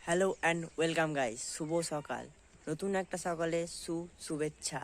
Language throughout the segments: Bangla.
হ্যালো অ্যান্ড ওয়েলকাম গাইস, শুভ সকাল। নতুন একটা সকালে শুভেচ্ছা।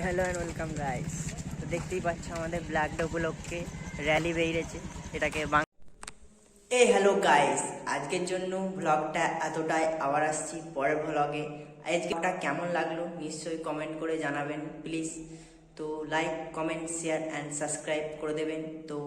Hello and welcome guys. তো দেখতেই পাচ্ছ আমাদের ব্ল্যাক ডে উপলক্ষে র্যালি বেরিয়েছে। এটাকে হ্যালো গাইস, আজকের জন্য ভ্লগটা এতটাই। আবার আসছি পরের ভ্লগে। আজকেটা কেমন লাগলো নিশ্চয়ই কমেন্ট করে জানাবেন প্লিজ। তো like, comment, share and subscribe করে দেবেন। তো